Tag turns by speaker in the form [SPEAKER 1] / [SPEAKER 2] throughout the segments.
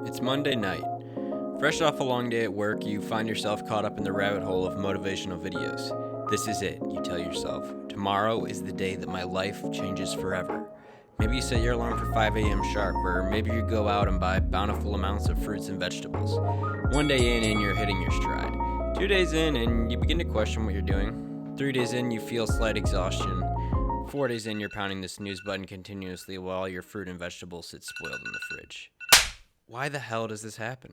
[SPEAKER 1] It's Monday night. Fresh off a long day at work, you find yourself caught up in the rabbit hole of motivational videos. This is it, you tell yourself. Tomorrow is the day that my life changes forever. Maybe you set your alarm for 5 a.m. sharp, or maybe you go out and buy bountiful amounts of fruits and vegetables. One day in and you're hitting your stride. 2 days in and you begin to question what you're doing. 3 days in, you feel slight exhaustion. 4 days in, you're pounding the snooze button continuously while your fruit and vegetables sit spoiled in the fridge. Why the hell does this happen?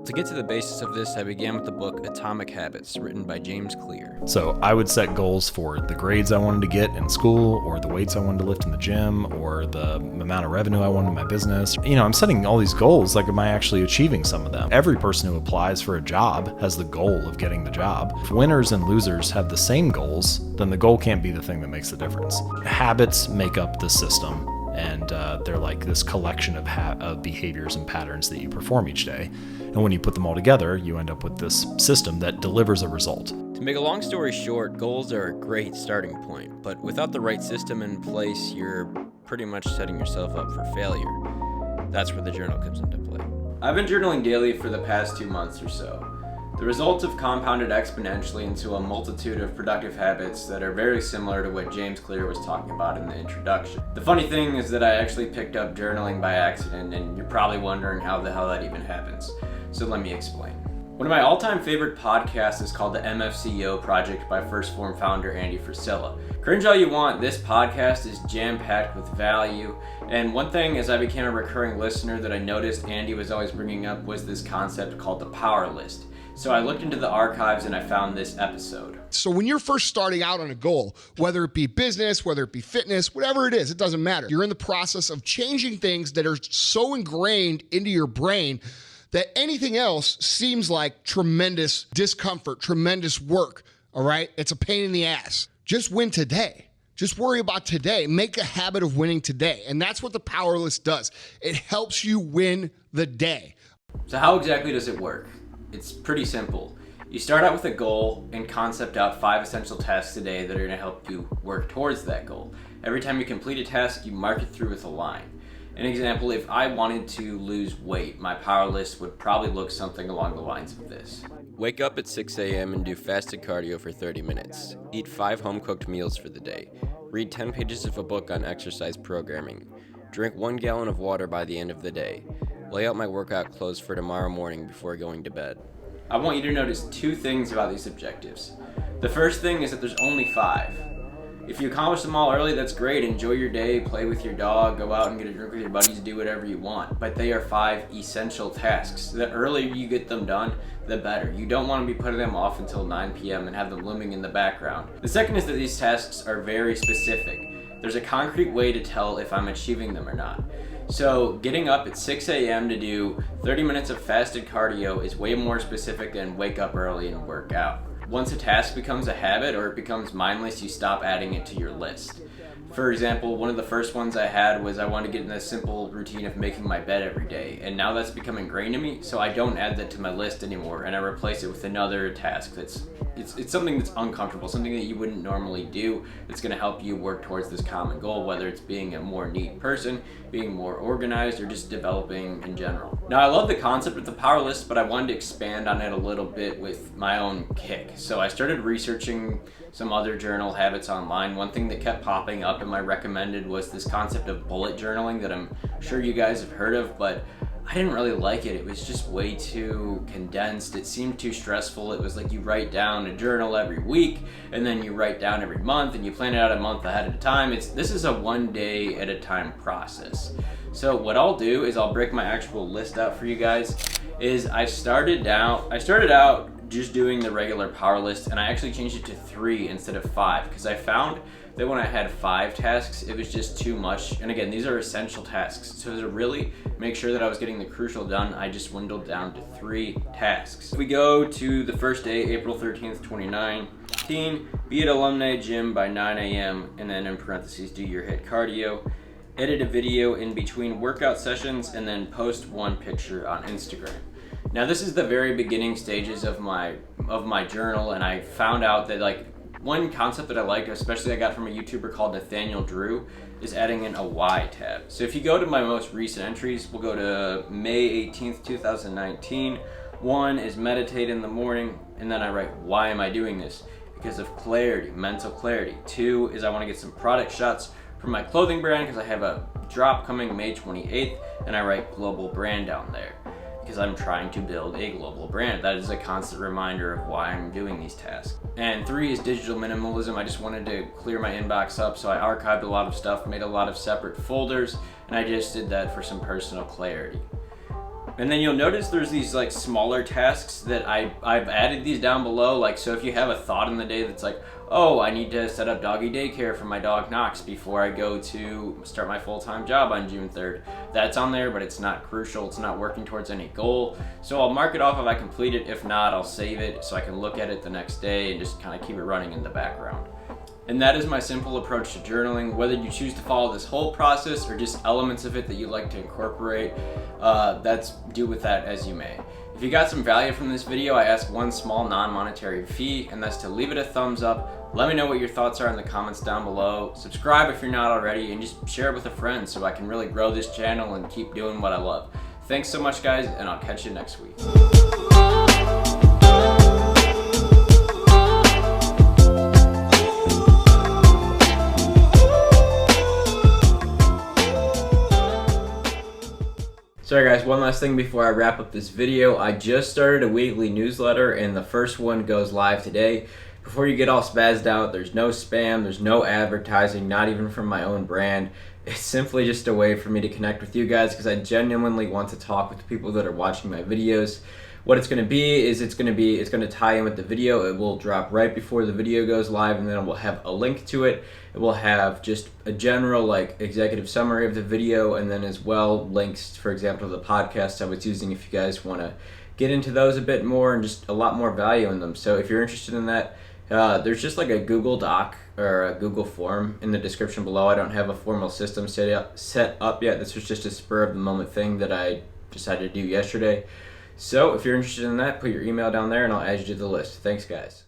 [SPEAKER 1] To get to the basis of this, I began with the book Atomic Habits, written by James Clear.
[SPEAKER 2] So I would set goals for the grades I wanted to get in school, or the weights I wanted to lift in the gym, or the amount of revenue I wanted in my business. I'm setting all these goals, like, am I actually achieving some of them? Every person who applies for a job has the goal of getting the job. If winners and losers have the same goals, then the goal can't be the thing that makes the difference. Habits make up the system, and they're like this collection of behaviors and patterns that you perform each day. And when you put them all together, you end up with this system that delivers a result.
[SPEAKER 1] To make a long story short, goals are a great starting point, but without the right system in place, you're pretty much setting yourself up for failure. That's where the journal comes into play. I've been journaling daily for the past 2 months or so. The results have compounded exponentially into a multitude of productive habits that are very similar to what James Clear was talking about in the introduction. The funny thing is that I actually picked up journaling by accident, and you're probably wondering how the hell that even happens. So let me explain. One of my all-time favorite podcasts is called the MFCEO Project by First Form founder Andy Frisella. Cringe all you want, this podcast is jam-packed with value. And one thing as I became a recurring listener that I noticed Andy was always bringing up was this concept called the power list. So I looked into the archives and I found this episode.
[SPEAKER 3] So when you're first starting out on a goal, whether it be business, whether it be fitness, whatever it is, it doesn't matter. You're in the process of changing things that are so ingrained into your brain that anything else seems like tremendous discomfort, tremendous work, all right? It's a pain in the ass. Just win today. Just worry about today. Make a habit of winning today. And that's what the power list does. It helps you win the day.
[SPEAKER 1] So how exactly does it work? It's pretty simple. You start out with a goal and concept out 5 essential tasks a day that are going to help you work towards that goal. Every time you complete a task, you mark it through with a line. An example, if I wanted to lose weight, my power list would probably look something along the lines of this. Wake up at 6 a.m. and do fasted cardio for 30 minutes. Eat 5 home-cooked meals for the day. Read 10 pages of a book on exercise programming. Drink 1 gallon of water by the end of the day. Lay out my workout clothes for tomorrow morning before going to bed. I want you to notice 2 things about these objectives. The first thing is that there's only 5. If you accomplish them all early, that's great. Enjoy your day, play with your dog, go out and get a drink with your buddies, do whatever you want. But they are 5 essential tasks. The earlier you get them done, the better. You don't want to be putting them off until 9 p.m. and have them looming in the background. The second is that these tasks are very specific. There's a concrete way to tell if I'm achieving them or not. So getting up at 6 a.m. to do 30 minutes of fasted cardio is way more specific than wake up early and work out. Once a task becomes a habit or it becomes mindless, you stop adding it to your list. For example, one of the first ones I had was I wanted to get in a simple routine of making my bed every day, and now that's become ingrained in me, so I don't add that to my list anymore, and I replace it with another task that's it's something that's uncomfortable, something that you wouldn't normally do that's going to help you work towards this common goal, whether it's being a more neat person, being more organized, or just developing in general. Now, I love the concept of the power list, but I wanted to expand on it a little bit with my own kick. So I started researching some other journal habits online. One thing that kept popping up in my recommended was this concept of bullet journaling that I'm sure you guys have heard of, but I didn't really like it. It was just way too condensed. It seemed too stressful. It was like you write down a journal every week, and then you write down every month, and you plan it out a month ahead of time. This is a 1 day at a time process. So what I'll do is I'll break my actual list out for you guys. I started out just doing the regular power list, and I actually changed it to 3 instead of 5 because I found that when I had 5 tasks, it was just too much. And again, these are essential tasks. So to really make sure that I was getting the crucial done, I just dwindled down to 3 tasks. We go to the first day, April 13th, 2019. Be at Alumni Gym by 9 a.m. and then in parentheses, do your HIIT cardio. Edit a video in between workout sessions and then post 1 picture on Instagram. Now this is the very beginning stages of my journal, and I found out that One concept that I like, especially I got from a YouTuber called Nathaniel Drew, is adding in a why tab. So if you go to my most recent entries, we'll go to May 18th, 2019. One is meditate in the morning, and then I write, why am I doing this? Because of clarity, mental clarity. 2 is I want to get some product shots for my clothing brand because I have a drop coming May 28th, and I write global brand down there because I'm trying to build a global brand. That is a constant reminder of why I'm doing these tasks. And 3 is digital minimalism. I just wanted to clear my inbox up, so I archived a lot of stuff, made a lot of separate folders, and I just did that for some personal clarity. And then you'll notice there's these like smaller tasks that I've added these down below. Like, so if you have a thought in the day that's like, oh, I need to set up doggy daycare for my dog Knox before I go to start my full-time job on June 3rd. That's on there, but it's not crucial. It's not working towards any goal. So I'll mark it off if I complete it. If not, I'll save it so I can look at it the next day and just kind of keep it running in the background. And that is my simple approach to journaling. Whether you choose to follow this whole process or just elements of it that you like to incorporate, do with that as you may. If you got some value from this video, I ask one small non-monetary fee, and that's to leave it a thumbs up. Let me know what your thoughts are in the comments down below. Subscribe if you're not already, and just share it with a friend so I can really grow this channel and keep doing what I love. Thanks so much, guys, and I'll catch you next week. Sorry guys, one last thing before I wrap up this video. I just started a weekly newsletter and the first one goes live today. Before you get all spazzed out, there's no spam, there's no advertising, not even from my own brand. It's simply just a way for me to connect with you guys because I genuinely want to talk with the people that are watching my videos. What it's going to be is it's going to tie in with the video. It will drop right before the video goes live, and then it will have a link to it. It will have just a general like executive summary of the video, and then as well links, for example, to the podcast I was using if you guys want to get into those a bit more and just a lot more value in them. So if you're interested in that, there's just like a Google Doc or a Google form in the description below. I don't have a formal system set up yet. This was just a spur of the moment thing that I decided to do yesterday. So if you're interested in that, put your email down there and I'll add you to the list. Thanks, guys.